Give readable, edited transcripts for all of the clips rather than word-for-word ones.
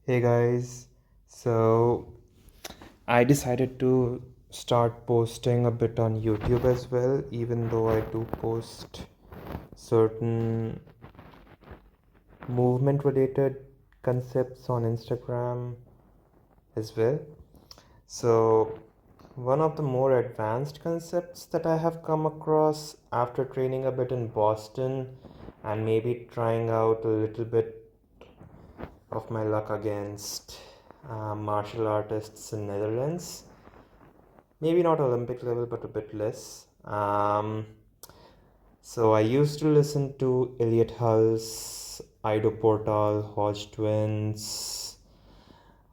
Hey guys, so I decided to start posting a bit on YouTube as well, even though I do post certain movement related concepts on Instagram as well. So, one of the more advanced concepts that I have come across after training a bit in Boston and maybe trying out a little bit of my luck against martial artists in Netherlands. Maybe not Olympic level, but a bit less. So I used to listen to Elliot Hulse, Ido Portal, Hodge Twins,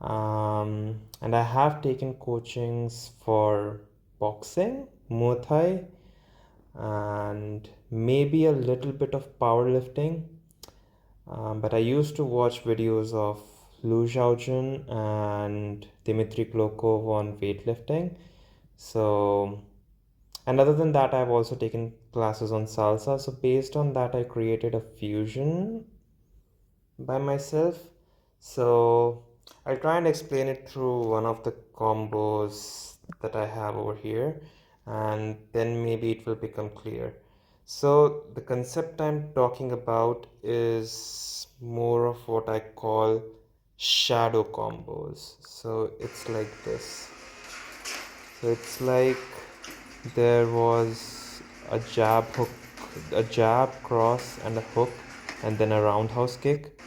and I have taken coachings for boxing, Muay Thai, and maybe a little bit of powerlifting. But I used to watch videos of Lu Xiaojun and Dmitry Klokov on weightlifting. So, and other than that, I've also taken classes on salsa. So, based on that, I created a fusion by myself. So, I'll try and explain it through one of the combos that I have over here, and then maybe it will become clear. So, the concept I'm talking about is more of what I call shadow combos. So, it's like this. So, it's like there was a jab hook, a jab, cross, and a hook, and then a roundhouse kick,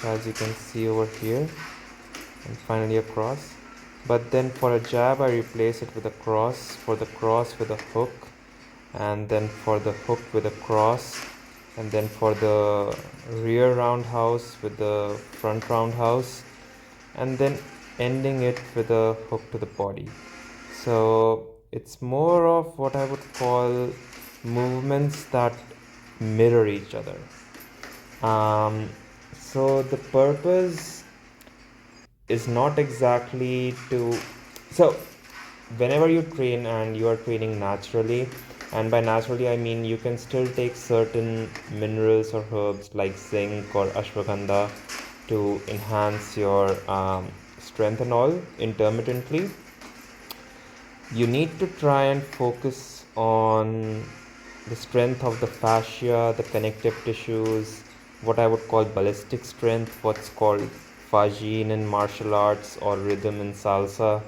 as you can see over here, and finally a cross. But then for a jab, I replace it with a cross, for the cross with a hook, and then for the hook with a cross, and then for the rear roundhouse with the front roundhouse, and then ending it with a hook to the body. So it's more of what I would call movements that mirror each other. So the purpose is not exactly to. So whenever you train and you are training naturally, and by naturally I mean you can still take certain minerals or herbs like zinc or ashwagandha to enhance your strength and all intermittently. You need to try and focus on the strength of the fascia, the connective tissues, what I would call ballistic strength, what's called fajin in martial arts or rhythm in salsa.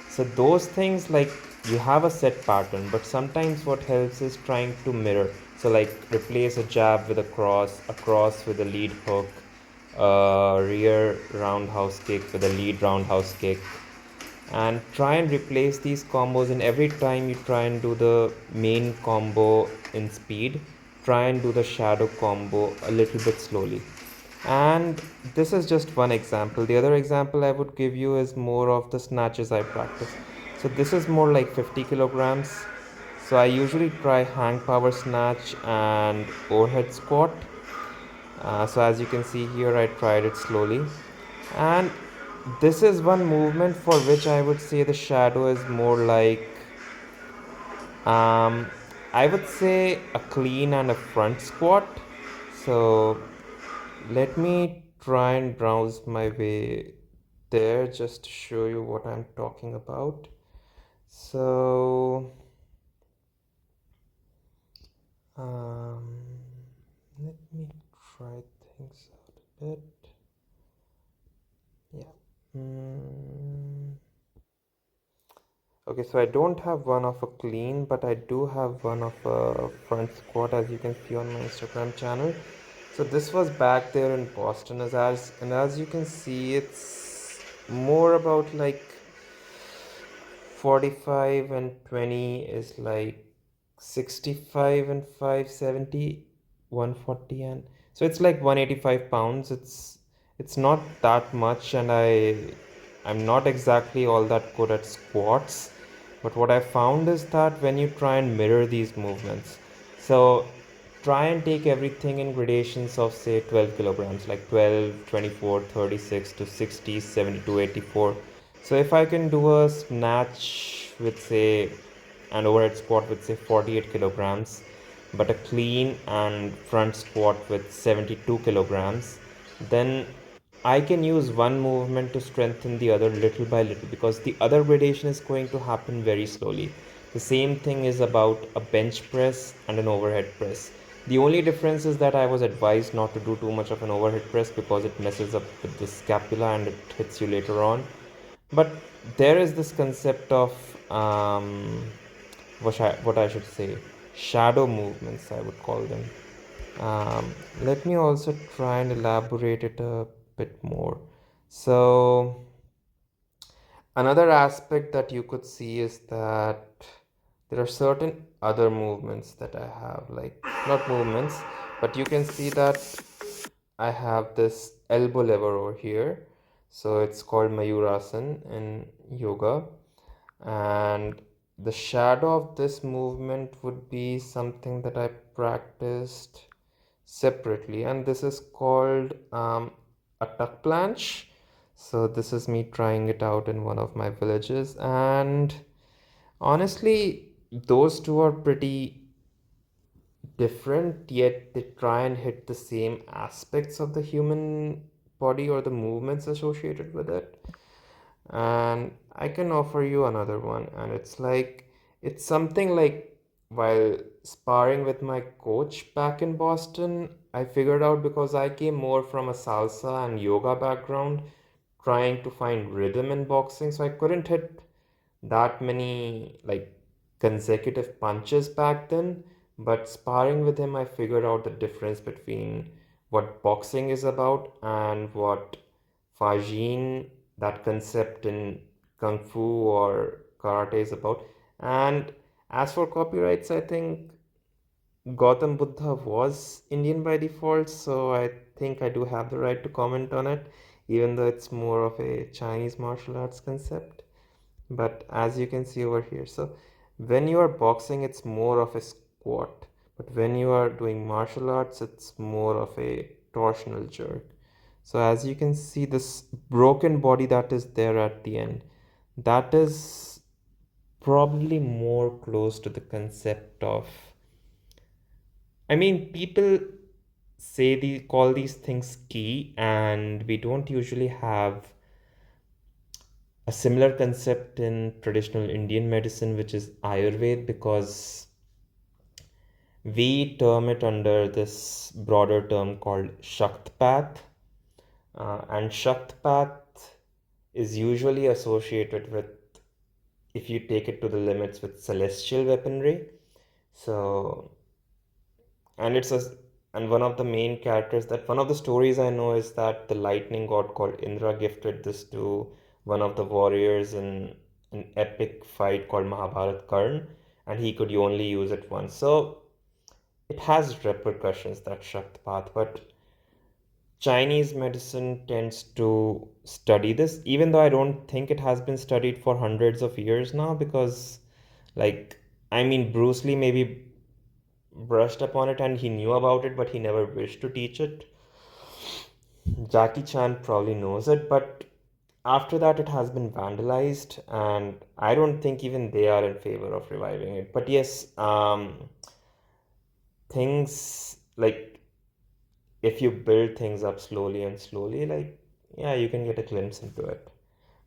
So those things, like, you have a set pattern, but sometimes what helps is trying to mirror. So like replace a jab with a cross with a lead hook, a rear roundhouse kick with a lead roundhouse kick, and try and replace these combos. And every time you try and do the main combo in speed, try and do the shadow combo a little bit slowly. And this is just one example. The other example I would give you is more of the snatches I practice. So this is more like 50 kilograms. So I usually try hang power snatch and overhead squat. So as you can see here, I tried it slowly. And this is one movement for which I would say the shadow is more like, um, I would say a clean and a front squat. So let me try and browse my way there just to show you what I'm talking about. So, um, let me try things out a bit. Yeah. Okay, so I don't have one of a clean, but I do have one of a front squat, as you can see on my Instagram channel. So this was back there in Boston, as you can see, it's more about like 45 and 20 is like 65 and 570, 140, and so it's like 185 pounds. It's not that much, and I'm not exactly all that good at squats. But what I found is that when you try and mirror these movements, so try and take everything in gradations of say 12 kilograms, like 12, 24, 36 to 60, 70 to 84. So if I can do a snatch with say an overhead squat with say 48 kilograms, but a clean and front squat with 72 kilograms, then I can use one movement to strengthen the other little by little because the other gradation is going to happen very slowly. The same thing is about a bench press and an overhead press. The only difference is that I was advised not to do too much of an overhead press because it messes up with the scapula and it hits you later on. But there is this concept of what I should say, shadow movements, I would call them. Let me also try and elaborate it a bit more. So, another aspect that you could see is that there are certain other movements that I have, like not movements, but you can see that I have this elbow lever over here. So it's called Mayurasan in yoga. And the shadow of this movement would be something that I practiced separately, and this is called a tuck planche. So this is me trying it out in one of my villages, and honestly, those two are pretty different, yet they try and hit the same aspects of the human body or the movements associated with it. And I can offer you another one, and it's something like while sparring with my coach back in Boston, I figured out because I came more from a salsa and yoga background, trying to find rhythm in boxing, so I couldn't hit that many like consecutive punches back then. But sparring with him, I figured out the difference between what boxing is about and what Fajin, that concept in Kung Fu or Karate is about. And as for copyrights, I think Gautam Buddha was Indian by default, so I think I do have the right to comment on it, even though it's more of a Chinese martial arts concept. But as you can see over here, so when you are boxing, it's more of a squat, but when you are doing martial arts, it's more of a torsional jerk. So as you can see, this broken body that is there at the end, that is probably more close to the concept of, I mean, people say they call these things ki, and we don't usually have a similar concept in traditional Indian medicine, which is Ayurveda, because we term it under this broader term called Shaktpath. And Shaktpath is usually associated with, if you take it to the limits, with celestial weaponry. So, and it's a, and one of the main characters, that one of the stories I know is that the lightning god called Indra gifted this to one of the warriors in an epic fight called Mahabharat Karn, and he could only use it once. So it has repercussions, that Shaktpath, but Chinese medicine tends to study this, even though I don't think it has been studied for hundreds of years now, because, like, I mean, Bruce Lee maybe brushed upon it and he knew about it, but he never wished to teach it. Jackie Chan probably knows it, but after that, it has been vandalized, and I don't think even they are in favor of reviving it. But yes, things like, if you build things up slowly and slowly, like, yeah, you can get a glimpse into it.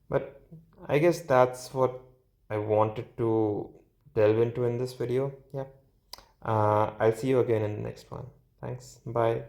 But I guess that's what I wanted to delve into in this video. Yeah. I'll see you again in the next one. Thanks. Bye.